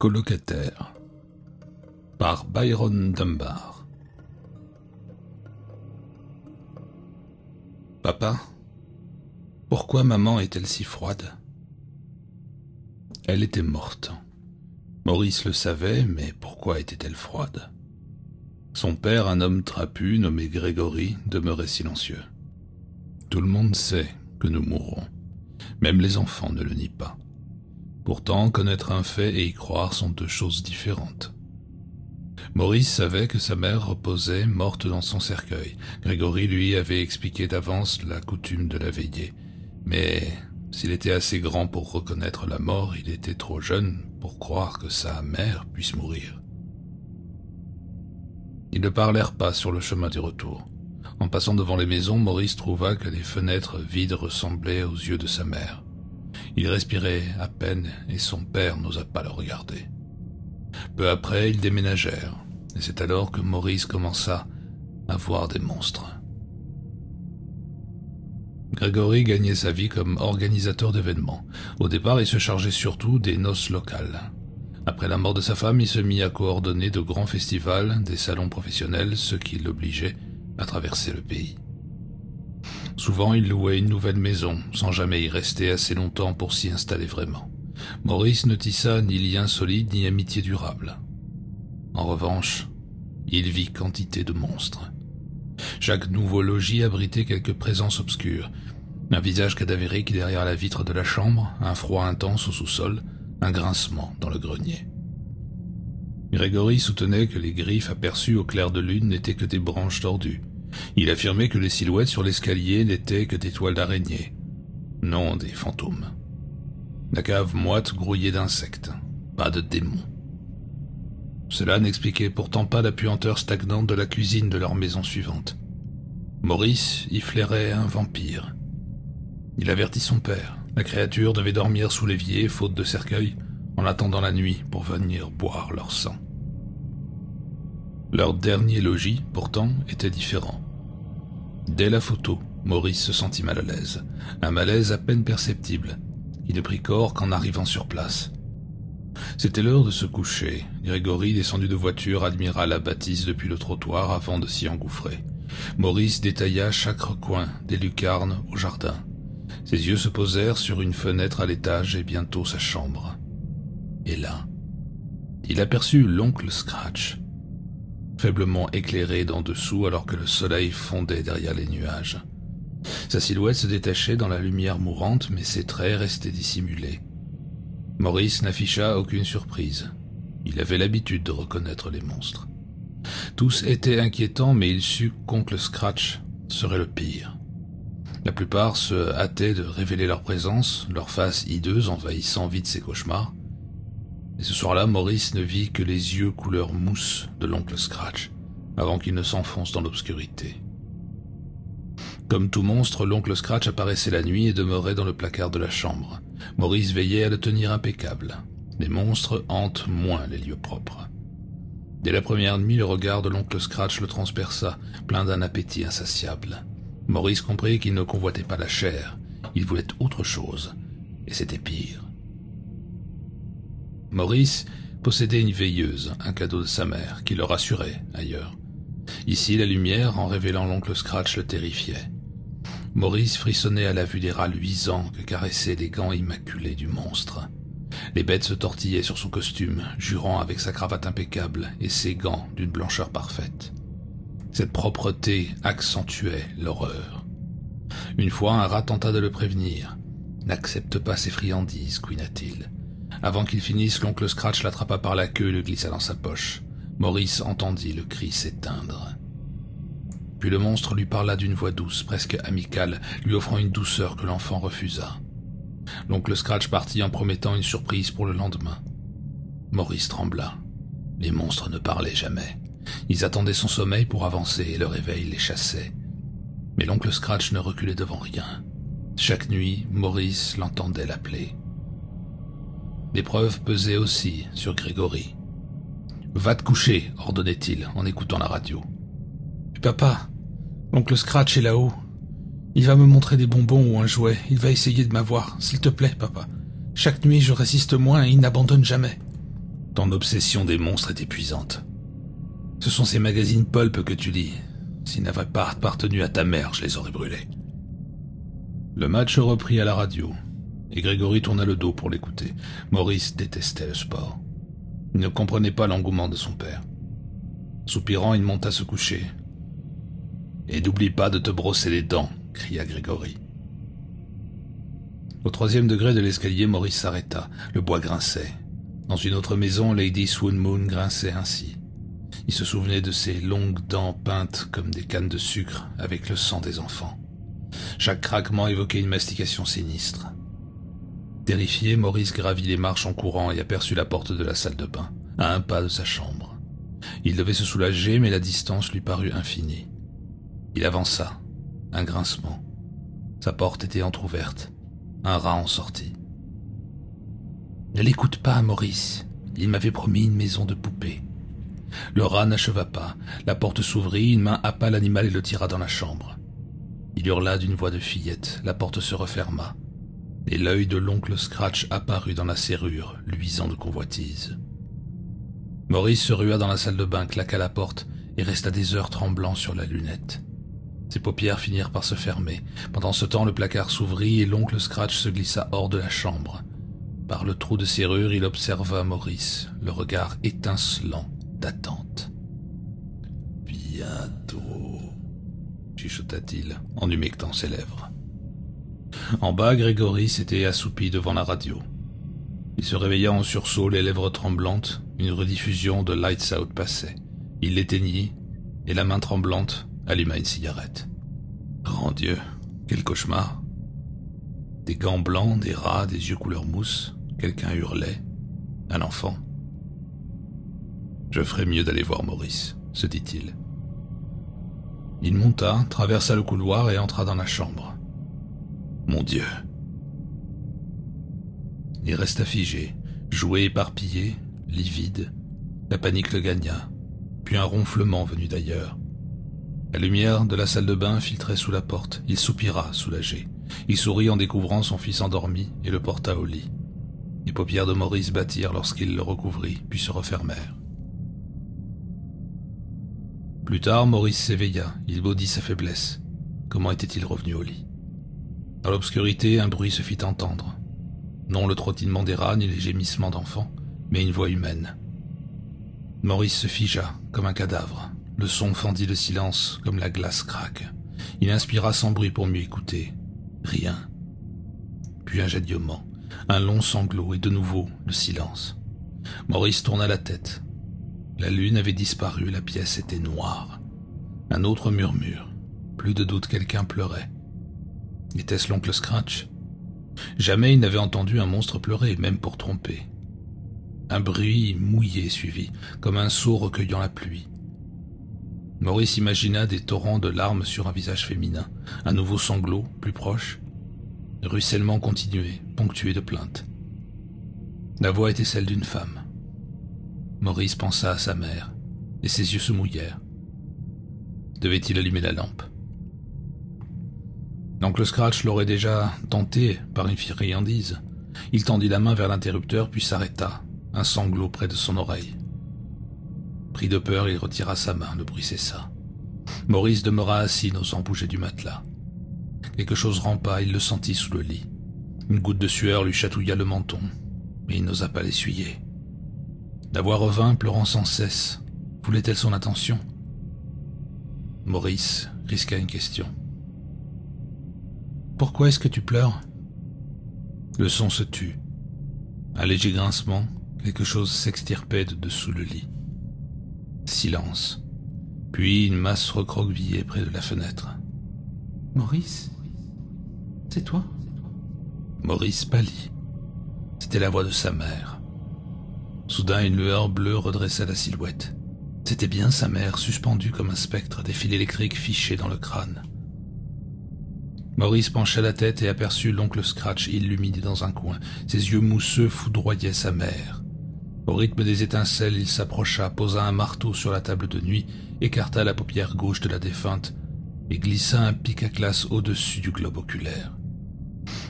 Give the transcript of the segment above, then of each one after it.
Colocataire par Byron Dunbar. Papa, pourquoi maman est-elle si froide? Elle était morte. Maurice le savait, mais pourquoi était-elle froide? Son père, un homme trapu nommé Grégory, demeurait silencieux. Tout le monde sait que nous mourrons. Même les enfants ne le nient pas. Pourtant, connaître un fait et y croire sont deux choses différentes. Maurice savait que sa mère reposait morte dans son cercueil. Grégory lui avait expliqué d'avance la coutume de la veiller. Mais s'il était assez grand pour reconnaître la mort, il était trop jeune pour croire que sa mère puisse mourir. Ils ne parlèrent pas sur le chemin du retour. En passant devant les maisons, Maurice trouva que les fenêtres vides ressemblaient aux yeux de sa mère. Il respirait à peine et son père n'osa pas le regarder. Peu après, ils déménagèrent, et c'est alors que Maurice commença à voir des monstres. Grégory gagnait sa vie comme organisateur d'événements. Au départ, il se chargeait surtout des noces locales. Après la mort de sa femme, il se mit à coordonner de grands festivals, des salons professionnels, ce qui l'obligeait à traverser le pays. Souvent, il louait une nouvelle maison, sans jamais y rester assez longtemps pour s'y installer vraiment. Maurice ne tissa ni lien solide ni amitié durable. En revanche, il vit quantité de monstres. Chaque nouveau logis abritait quelque présence obscure. Un visage cadavérique derrière la vitre de la chambre, un froid intense au sous-sol, un grincement dans le grenier. Grégory soutenait que les griffes aperçues au clair de lune n'étaient que des branches tordues. Il affirmait que les silhouettes sur l'escalier n'étaient que des toiles d'araignées, non des fantômes. La cave moite grouillait d'insectes, pas de démons. Cela n'expliquait pourtant pas la puanteur stagnante de la cuisine de leur maison suivante. Maurice y flairait un vampire. Il avertit son père. La créature devait dormir sous l'évier, faute de cercueil, en attendant la nuit pour venir boire leur sang. Leur dernier logis, pourtant, était différent. Dès la photo, Maurice se sentit mal à l'aise. Un malaise à peine perceptible. Il ne prit corps qu'en arrivant sur place. C'était l'heure de se coucher. Grégory, descendu de voiture, admira la bâtisse depuis le trottoir avant de s'y engouffrer. Maurice détailla chaque recoin, des lucarnes au jardin. Ses yeux se posèrent sur une fenêtre à l'étage et bientôt sa chambre. Et là, il aperçut l'oncle Scratch, faiblement éclairé d'en dessous alors que le soleil fondait derrière les nuages. Sa silhouette se détachait dans la lumière mourante, mais ses traits restaient dissimulés. Maurice n'afficha aucune surprise. Il avait l'habitude de reconnaître les monstres. Tous étaient inquiétants, mais il sut qu'oncle Scratch serait le pire. La plupart se hâtaient de révéler leur présence, leur face hideuse envahissant vite ses cauchemars. Et ce soir-là, Maurice ne vit que les yeux couleur mousse de l'oncle Scratch, avant qu'il ne s'enfonce dans l'obscurité. Comme tout monstre, l'oncle Scratch apparaissait la nuit et demeurait dans le placard de la chambre. Maurice veillait à le tenir impeccable. Les monstres hantent moins les lieux propres. Dès la première nuit, le regard de l'oncle Scratch le transperça, plein d'un appétit insatiable. Maurice comprit qu'il ne convoitait pas la chair, il voulait autre chose, et c'était pire. Maurice possédait une veilleuse, un cadeau de sa mère, qui le rassurait, ailleurs. Ici, la lumière, en révélant l'oncle Scratch, le terrifiait. Maurice frissonnait à la vue des rats luisants que caressaient les gants immaculés du monstre. Les bêtes se tortillaient sur son costume, jurant avec sa cravate impeccable et ses gants d'une blancheur parfaite. Cette propreté accentuait l'horreur. Une fois, un rat tenta de le prévenir. « N'accepte pas ces friandises, couina-t-il. » Avant qu'il finisse, l'oncle Scratch l'attrapa par la queue et le glissa dans sa poche. Maurice entendit le cri s'éteindre. Puis le monstre lui parla d'une voix douce, presque amicale, lui offrant une douceur que l'enfant refusa. L'oncle Scratch partit en promettant une surprise pour le lendemain. Maurice trembla. Les monstres ne parlaient jamais. Ils attendaient son sommeil pour avancer et le réveil les chassait. Mais l'oncle Scratch ne reculait devant rien. Chaque nuit, Maurice l'entendait l'appeler. L'épreuve pesait aussi sur Grégory. « Va te coucher » ordonnait-il en écoutant la radio. « Papa, l'oncle Scratch est là-haut. Il va me montrer des bonbons ou un jouet. Il va essayer de m'avoir. S'il te plaît, papa. Chaque nuit, je résiste moins et il n'abandonne jamais. » Ton obsession des monstres est épuisante. Ce sont ces magazines pulp que tu lis. S'ils n'avaient pas appartenu à ta mère, je les aurais brûlés. Le match reprit à la radio, et Grégory tourna le dos pour l'écouter. Maurice détestait le sport. Il ne comprenait pas l'engouement de son père. Soupirant, il monta se coucher. « Et n'oublie pas de te brosser les dents !» cria Grégory. Au 3e degré de l'escalier, Maurice s'arrêta. Le bois grinçait. Dans une autre maison, Lady Swoon Moon grinçait ainsi. Il se souvenait de ses longues dents peintes comme des cannes de sucre avec le sang des enfants. Chaque craquement évoquait une mastication sinistre. Terrifié, Maurice gravit les marches en courant et aperçut la porte de la salle de bain, à un pas de sa chambre. Il devait se soulager, mais la distance lui parut infinie. Il avança, un grincement. Sa porte était entr'ouverte. Un rat en sortit. « Ne l'écoute pas, Maurice. Il m'avait promis une maison de poupée. » Le rat n'acheva pas. La porte s'ouvrit, une main happa l'animal et le tira dans la chambre. Il hurla d'une voix de fillette. La porte se referma. Et l'œil de l'oncle Scratch apparut dans la serrure, luisant de convoitise. Maurice se rua dans la salle de bain, claqua la porte et resta des heures tremblant sur la lunette. Ses paupières finirent par se fermer. Pendant ce temps, le placard s'ouvrit et l'oncle Scratch se glissa hors de la chambre. Par le trou de serrure, il observa Maurice, le regard étincelant d'attente. « Bientôt », chuchota-t-il en humectant ses lèvres. En bas, Grégory s'était assoupi devant la radio. Il se réveilla en sursaut, les lèvres tremblantes. Une rediffusion de Lights Out passait. Il l'éteignit et, la main tremblante, alluma une cigarette. Grand Dieu, quel cauchemar! Des gants blancs, des rats, des yeux couleur mousse. Quelqu'un hurlait. Un enfant. « Je ferais mieux d'aller voir Maurice », se dit-il. Il monta, traversa le couloir et entra dans la chambre. Mon Dieu! Il resta figé, jouet éparpillé, livide. La panique le gagna, puis un ronflement venu d'ailleurs. La lumière de la salle de bain filtrait sous la porte. Il soupira, soulagé. Il sourit en découvrant son fils endormi et le porta au lit. Les paupières de Maurice battirent lorsqu'il le recouvrit, puis se refermèrent. Plus tard, Maurice s'éveilla. Il maudit sa faiblesse. Comment était-il revenu au lit? Dans l'obscurité, un bruit se fit entendre. Non le trottinement des rats ni les gémissements d'enfants, mais une voix humaine. Maurice se figea, comme un cadavre. Le son fendit le silence, comme la glace craque. Il inspira sans bruit pour mieux écouter. Rien. Puis un jaillement, un long sanglot et de nouveau le silence. Maurice tourna la tête. La lune avait disparu, la pièce était noire. Un autre murmure. Plus de doute, quelqu'un pleurait. Était-ce l'oncle Scratch? Jamais il n'avait entendu un monstre pleurer, même pour tromper. Un bruit mouillé suivit, comme un seau recueillant la pluie. Maurice imagina des torrents de larmes sur un visage féminin, un nouveau sanglot, plus proche. Ruissellement continué, ponctué de plaintes. La voix était celle d'une femme. Maurice pensa à sa mère, et ses yeux se mouillèrent. Devait-il allumer la lampe? L'oncle Scratch l'aurait déjà tenté par une friandise. Il tendit la main vers l'interrupteur puis s'arrêta, un sanglot près de son oreille. Pris de peur, il retira sa main, le bruit cessa. Maurice demeura assis, n'osant bouger du matelas. Quelque chose rampa, il le sentit sous le lit. Une goutte de sueur lui chatouilla le menton, mais il n'osa pas l'essuyer. La voix revint, pleurant sans cesse. Voulait-elle son attention? Maurice risqua une question. « Pourquoi est-ce que tu pleures ?» Le son se tut. Un léger grincement, quelque chose s'extirpait de dessous le lit. Silence. Puis une masse recroquevillée près de la fenêtre. « Maurice? C'est toi ?» Maurice pâlit. C'était la voix de sa mère. Soudain, une lueur bleue redressa la silhouette. C'était bien sa mère, suspendue comme un spectre, des fils électriques fichés dans le crâne. Maurice pencha la tête et aperçut l'oncle Scratch illuminé dans un coin. Ses yeux mousseux foudroyaient sa mère. Au rythme des étincelles, il s'approcha, posa un marteau sur la table de nuit, écarta la paupière gauche de la défunte et glissa un pic à glace au-dessus du globe oculaire.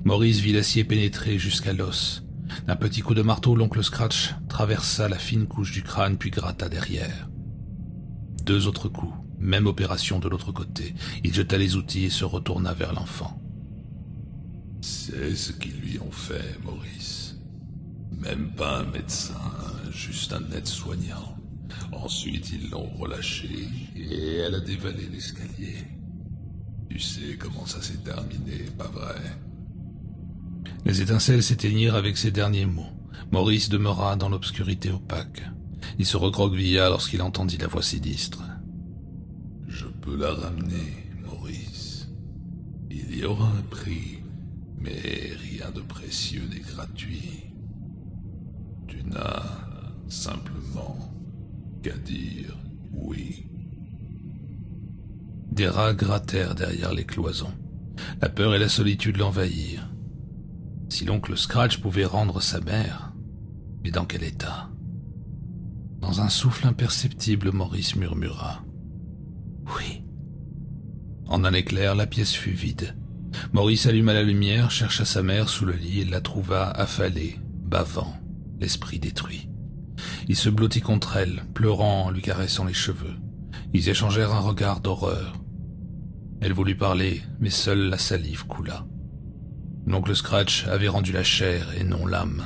Maurice vit l'acier pénétrer jusqu'à l'os. D'un petit coup de marteau, l'oncle Scratch traversa la fine couche du crâne puis gratta derrière. 2 autres coups, même opération de l'autre côté. Il jeta les outils et se retourna vers l'enfant. C'est ce qu'ils lui ont fait, Maurice. Même pas un médecin, juste un aide-soignant. Ensuite, ils l'ont relâchée et elle a dévalé l'escalier. Tu sais comment ça s'est terminé, pas vrai? Les étincelles s'éteignirent avec ces derniers mots. Maurice demeura dans l'obscurité opaque. Il se recroquevilla lorsqu'il entendit la voix sinistre. Je peux la ramener, Maurice. Il y aura un prix, mais rien de précieux n'est gratuit. Tu n'as simplement qu'à dire oui. Des rats grattèrent derrière les cloisons. La peur et la solitude l'envahirent. Si l'oncle Scratch pouvait rendre sa mère, mais dans quel état? Dans un souffle imperceptible, Maurice murmura « Oui ». En un éclair, la pièce fut vide. Maurice alluma la lumière, chercha sa mère sous le lit et la trouva affalée, bavant, l'esprit détruit. Il se blottit contre elle, pleurant en lui caressant les cheveux. Ils échangèrent un regard d'horreur. Elle voulut parler, mais seule la salive coula. L'oncle Scratch avait rendu la chair et non l'âme.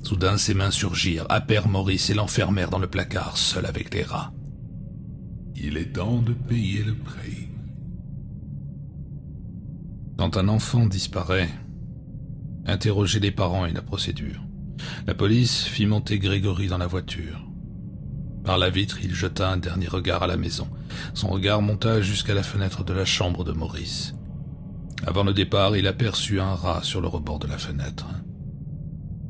Soudain, ses mains surgirent, happèrent Maurice et l'enfermèrent dans le placard, seul avec les rats. Il est temps de payer le prix. Quand un enfant disparaît, interrogez les parents et la procédure. La police fit monter Grégory dans la voiture. Par la vitre, il jeta un dernier regard à la maison. Son regard monta jusqu'à la fenêtre de la chambre de Maurice. Avant le départ, il aperçut un rat sur le rebord de la fenêtre.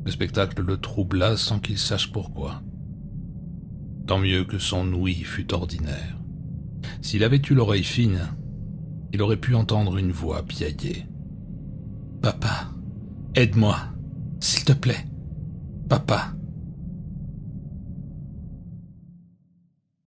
Le spectacle le troubla sans qu'il sache pourquoi. Tant mieux que son ouïe fût ordinaire. S'il avait eu l'oreille fine, il aurait pu entendre une voix piailler. « Papa, aide-moi, s'il te plaît, papa !»